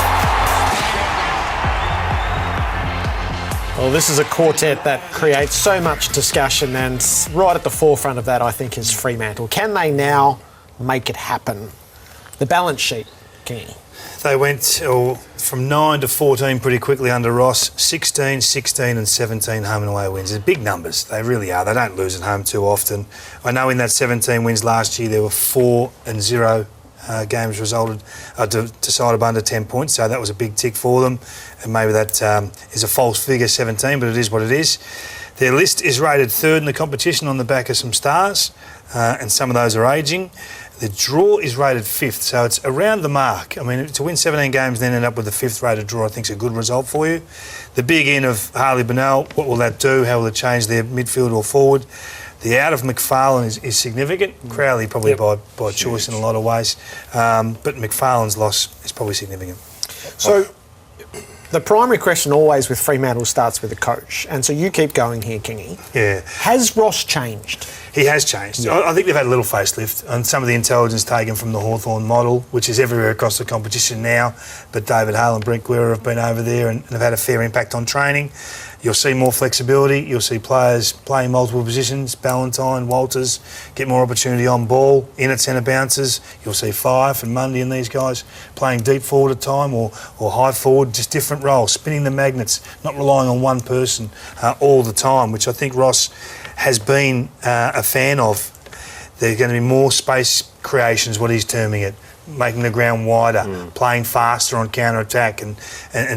Well, this is a quartet that creates so much discussion, and right at the forefront of that, I think, is Fremantle. Can they now make it happen? The balance sheet, Kenny. They went from 9 to 14 pretty quickly under Ross. 16, 16 and 17 home and away wins. They're big numbers. They really are. They don't lose at home too often. I know in that 17 wins last year, there were 4-0 games decided under 10 points, so that was a big tick for them. And maybe that is a false figure, 17, but it is what it is. Their list is rated 3rd in the competition on the back of some stars, and some of those are ageing. The draw is rated 5th, so it's around the mark. I mean, to win 17 games and then end up with a 5th rated draw, I think is a good result for you. The big in of Harley Bennell, what will that do? How will it change their midfield or forward? The out of McFarlane is significant. Crowley probably by choice in a lot of ways, but McFarlane's loss is probably significant. So the primary question always with Fremantle starts with the coach, and so you keep going here, Kingy. Yeah. Has Ross changed? He has changed. Yeah. I think they've had a little facelift, and some of the intelligence taken from the Hawthorn model, which is everywhere across the competition now. But David Hale and Brent Guerra have been over there and have had a fair impact on training. You'll see more flexibility. You'll see players playing multiple positions. Ballantyne, Walters get more opportunity on ball, in at centre bounces. You'll see Fife and Mundy and these guys playing deep forward at time or high forward, just different roles, spinning the magnets, not relying on one person all the time, which I think Ross has been a fan of. There's going to be more space creations, what he's terming it, making the ground wider, playing faster on counter-attack and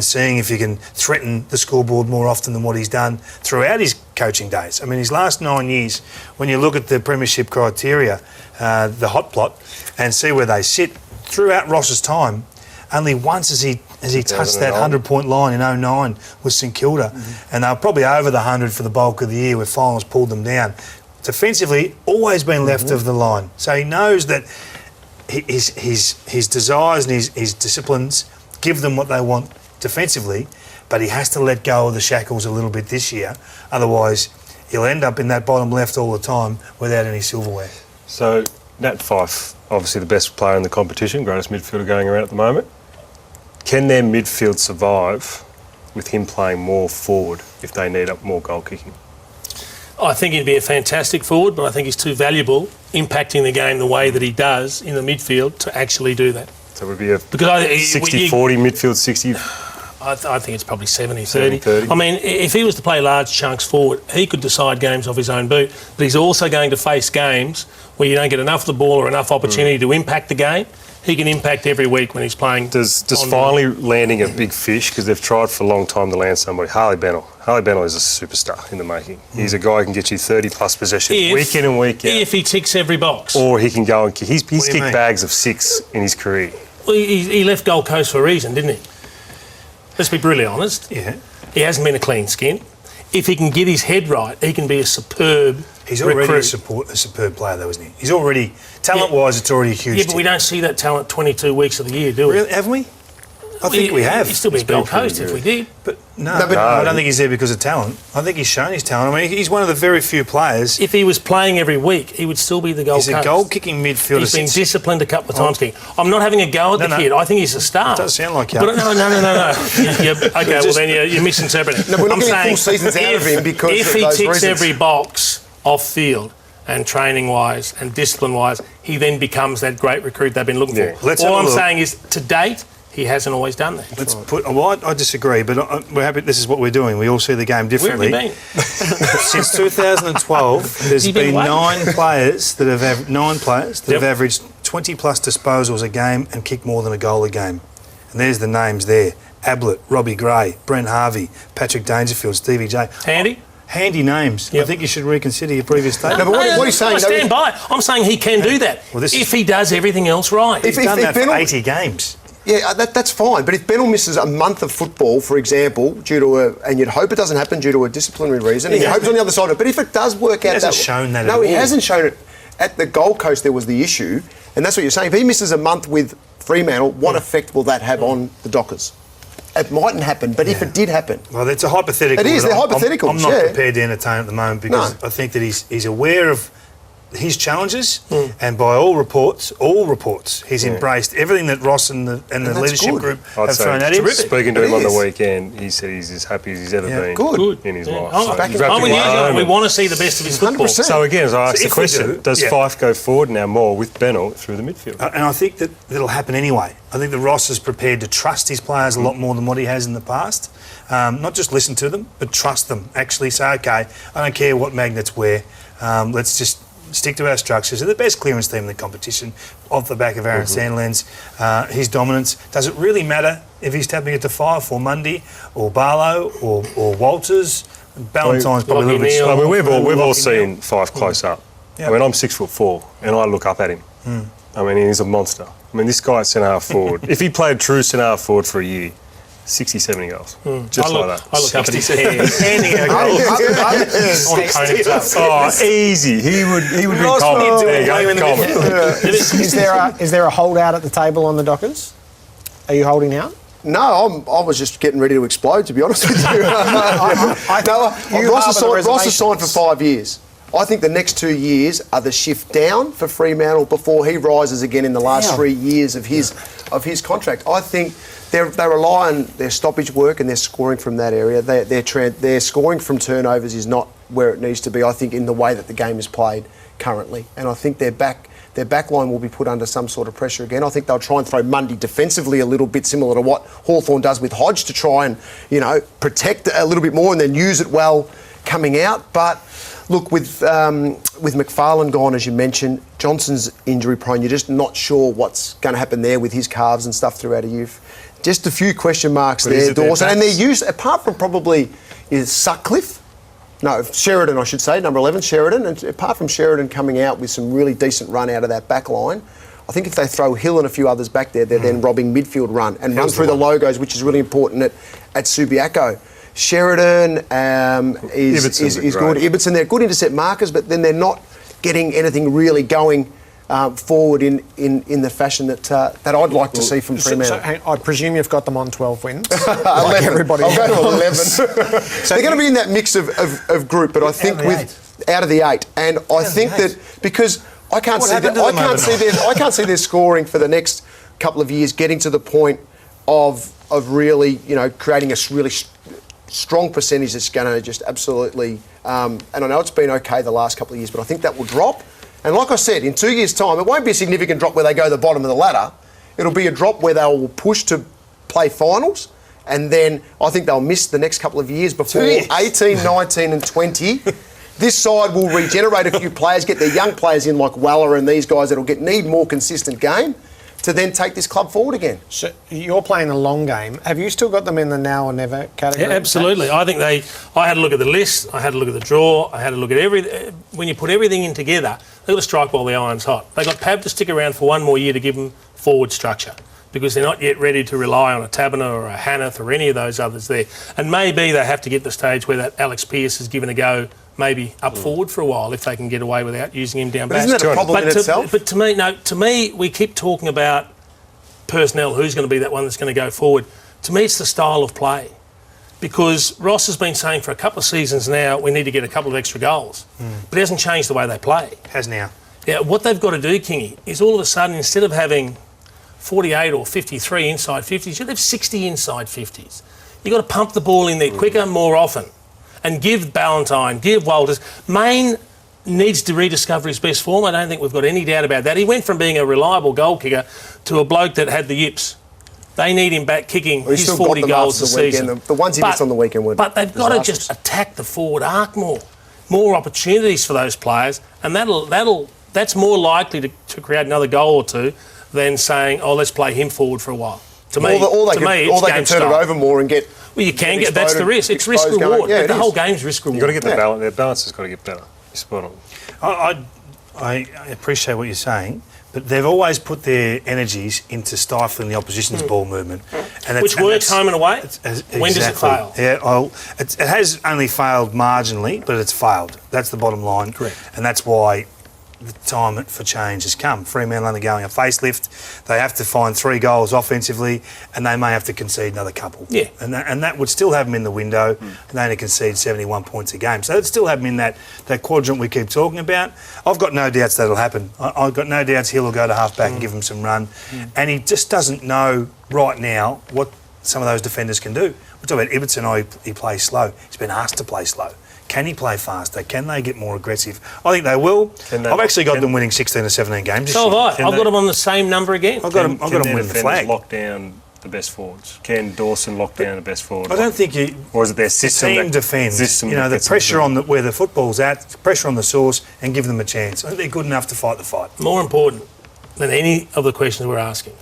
seeing if you can threaten the scoreboard more often than what he's done throughout his coaching days. I mean, his last 9 years, when you look at the premiership criteria, the hot plot, and see where they sit, throughout Ross's time, only once has he touched that 100-point line in 2009 with St Kilda, and they were probably over the 100 for the bulk of the year where finals pulled them down. Defensively, always been left of the line. So he knows that his desires and his disciplines give them what they want defensively, but he has to let go of the shackles a little bit this year. Otherwise, he'll end up in that bottom left all the time without any silverware. So, Nat Fife, obviously the best player in the competition, greatest midfielder going around at the moment. Can their midfield survive with him playing more forward if they need up more goal kicking? I think he'd be a fantastic forward, but I think he's too valuable, impacting the game the way that he does in the midfield to actually do that. So it would be a 60-40 midfield, 60... I think it's probably 70-30. I mean, if he was to play large chunks forward, he could decide games off his own boot, but he's also going to face games where you don't get enough of the ball or enough opportunity to impact the game. He can impact every week when he's playing. Does finally landing a big fish, because they've tried for a long time to land somebody, Harley Bennell. Harley Bennell is a superstar in the making. He's a guy who can get you 30-plus possessions week in and week out. If he ticks every box. Or he can go and kick. He's kicked bags of 6 in his career. Well, he left Gold Coast for a reason, didn't he? Let's be brutally honest. Yeah. He hasn't been a clean skin. If he can get his head right, he can be a superb He's already recruit. a superb player, though, isn't he? He's already, talent-wise, it's already a huge but we don't see that talent 22 weeks of the year, do we? Really? Haven't we? I think we have. He'd still be Gold Coast if we did. But I don't think he's there because of talent. I think he's shown his talent. I mean, he's one of the very few players. If he was playing every week, he would still be the Gold Coast. He's a goal-kicking midfielder. He's been disciplined a couple of times. I'm not having a go at the kid. I think he's a star. It does sound like you. But no. Okay, well then you're misinterpreting. No, we're not getting full seasons out of him because if of he those ticks reasons. every box off field and training-wise and discipline-wise, he then becomes that great recruit they've been looking for. All I'm saying is, to date, he hasn't always done that. I disagree, but we're happy. This is what we're doing. We all see the game differently. Where have you been? Since 2012, there's been 9 players that have have averaged 20-plus disposals a game and kicked more than a goal a game. And there's the names there: Ablett, Robbie Gray, Brent Harvey, Patrick Dangerfield, Stevie J. Handy names. Yep. I think you should reconsider your previous statement. No, but what he's saying... I stand by it. I'm saying he can do that if he does everything else right. He's done that for 80 games. Yeah, that's fine. But if Bennell misses a month of football, for example, due to and you'd hope it doesn't happen due to a disciplinary reason, and you hope it's on the other side of it. But if it does work out, he hasn't shown that. No, he hasn't shown it. At the Gold Coast, there was the issue, and that's what you're saying. If he misses a month with Fremantle, what effect will that have on the Dockers? It mightn't happen, but if it did happen... Well, it's a hypothetical. It is, they're hypotheticals, I'm not prepared to entertain at the moment because I think that he's aware of his challenges, and by all reports, he's embraced everything that Ross and the leadership group have thrown at him. Speaking to him on the weekend, he said he's as happy as he's ever been in his life. I'm with you. We want to see the best of his football. 100%. So again, as I asked the question, does Fife go forward now more with Bennell through the midfield? And I think that'll happen anyway. I think that Ross is prepared to trust his players a lot more than what he has in the past. Not just listen to them, but trust them. Actually say, okay, I don't care what magnets wear. Let's just stick to our structures. They're the best clearance team in the competition off the back of Aaron Sandland's. His dominance. Does it really matter if he's tapping it to Fife or Mundy or Barlow or Walters? Ballantyne's probably a little bit slow. I mean, we've all seen Fife close up. Yep. I mean, I'm 6'4" and I look up at him. I mean, he's a monster. I mean, this guy's centre-half forward. If he played true centre-half forward for a year, 60, 70 goals. Just like that. I look up at his hands. Handing out goals. Oh, easy. He would be confident. Is there a holdout at the table on the Dockers? Are you holding out? No, I was just getting ready to explode, to be honest with you. Ross has signed for 5 years. I think the next 2 years are the shift down for Fremantle before he rises again in the last 3 years of his contract. I think they rely on their stoppage work and their scoring from that area. Their scoring from turnovers is not where it needs to be, I think, in the way that the game is played currently. And I think their back line will be put under some sort of pressure again. I think they'll try and throw Mundy defensively a little bit similar to what Hawthorn does with Hodge to try and, protect a little bit more and then use it well coming out. But look, with McFarlane gone, as you mentioned, Johnson's injury prone. You're just not sure what's going to happen there with his calves and stuff throughout a youth. Just a few question marks there, Dawson. And their use, apart from probably is Sutcliffe. No, Sheridan, I should say, number 11, Sheridan. And apart from Sheridan coming out with some really decent run out of that back line, I think if they throw Hill and a few others back there, they're then robbing midfield run and run through the logos, which is really important at Subiaco. Sheridan is good. Ibbotson, they're good intercept markers, but then they're not getting anything really going forward in the fashion that I'd like to see from Fremantle. So I presume you've got them on 12 wins. 11. Like everybody I'll go to 11. So they're going to be in that mix of group, but I think out of the 8. And I think that because I can't see their scoring for the next couple of years getting to the point of really, creating a really strong percentage that's going to just absolutely... and I know it's been okay the last couple of years, but I think that will drop. And like I said, in 2 years' time, it won't be a significant drop where they go to the bottom of the ladder. It'll be a drop where they will push to play finals, and then I think they'll miss the next couple of years before 18, 19 and 20. This side will regenerate a few players, get their young players in like Weller and these guys that'll need more consistent game to then take this club forward again. So you're playing a long game. Have you still got them in the now or never category? Yeah, absolutely. I think I had a look at the list, I had a look at the draw, I had a look at everything. When you put everything in together, they've got to strike while the iron's hot. They've got Pav to stick around for one more year to give them forward structure because they're not yet ready to rely on a Taberner or a Hanneth or any of those others there. And maybe they have to get to the stage where that Alex Pearce is given a go maybe up forward for a while if they can get away without using him down back. Isn't that a problem in itself? But to me, we keep talking about personnel, who's going to be that one that's going to go forward. To me, it's the style of play. Because Ross has been saying for a couple of seasons now, we need to get a couple of extra goals. But it hasn't changed the way they play. Has now. Yeah, what they've got to do, Kingy, is all of a sudden, instead of having 48 or 53 inside 50s, you'd have 60 inside 50s. You've got to pump the ball in there quicker, more often. And give Ballantyne, give Walters. Main needs to rediscover his best form. I don't think we've got any doubt about that. He went from being a reliable goal kicker to a bloke that had the yips. They need him back kicking his 40 goals a season. The ones he missed on the weekend were But they've got to just attack the forward arc more. More opportunities for those players, and that's more likely to create another goal or two than saying, let's play him forward for a while. To me, they can turn it over more and get... Well, you can get... That's the risk. It's risk-reward. Yeah, the whole game's risk-reward. You've got to get the balance. Their balance has got to get better. You're spot on. I appreciate what you're saying, but they've always put their energies into stifling the opposition's ball movement. Which works home and away? When does it fail? Yeah, it has only failed marginally, but it's failed. That's the bottom line. Correct. And that's why the time for change has come. Fremantle undergoing a facelift. They have to find 3 goals offensively, and they may have to concede another couple. Yeah. And that would still have them in the window, and they only concede 71 points a game. So it'd still have them in that quadrant we keep talking about. I've got no doubts that'll happen. I've got no doubts Hill will go to half-back and give them some run. And he just doesn't know right now what some of those defenders can do. We're talking about Ibbotson, he plays slow. He's been asked to play slow. Can he play faster? Can they get more aggressive? I think they will. I've actually got them winning 16 or 17 games. So have I. I've got them on the same number again. I've got them winning the flag. Lock down the best forwards? Can Dawson lock down the best forward? I don't think or is it their system? The team defends. The pressure on where the football's at, pressure on the source, and give them a chance. I think they're good enough to fight the fight. More important than any of the questions we're asking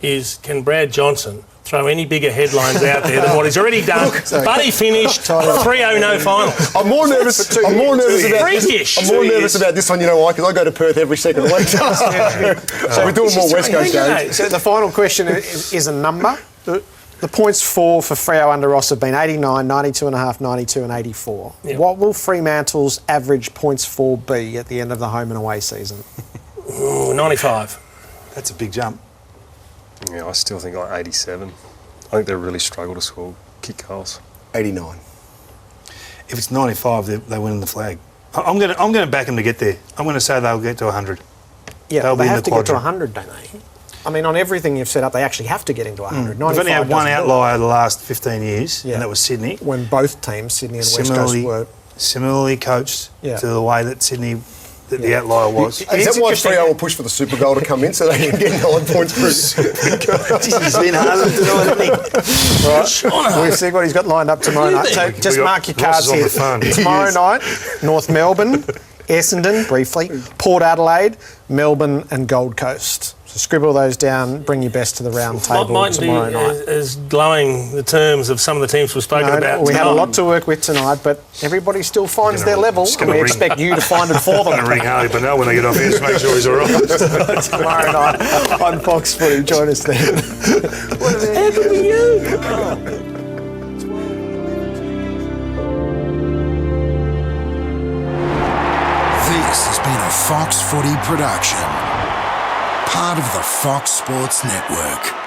is, can Brad Johnson throw any bigger headlines out there than what he's already done? But he finished 3-0 no final. I'm more nervous about this one, you know why? Because I go to Perth every second week. So we're doing more West Coast games. So the final question is a number. The points for Freo under Ross have been 89, 92.5, 92 and 84. Yep. What will Fremantle's average points for be at the end of the home and away season? 95. That's a big jump. Yeah, I still think like 87. I think they really struggle to score kick goals. 89. If it's 95, they win the flag. I'm going to back them to get there. I'm going to say they'll get to 100. Yeah, They'll they be in have the to get to quadrant. 100, don't they? I mean, on everything you've set up, they actually have to get into 100. We've only had 95 one doesn't do it. outlier the last 15 years, Yeah. and that was Sydney. When both teams, Sydney and West Coast, were... Similarly coached Yeah. to the way that Sydney, the outlier was. Is that why Freo will push for the Super Goal to come in so they can get 9 points for He's been harder tonight, hasn't he? Right. We'll see what he's got lined up tomorrow night. So just mark your cards losses on here. the phone. Tomorrow night, North Melbourne, Essendon, briefly, Port Adelaide, Melbourne and Gold Coast. So scribble those down, bring your best to the round table Mightn't tomorrow be night. as glowing the terms of some of the teams we've spoken about. We have a tonight. lot to work with tonight, but everybody still finds their level, and we ring- expect you to find it for I'm them. going to ring Harley Burnell when they get off here to make sure he's all right. Tomorrow night on Fox Footy. Join us then. This has been a Fox Footy production, part of the Fox Sports Network.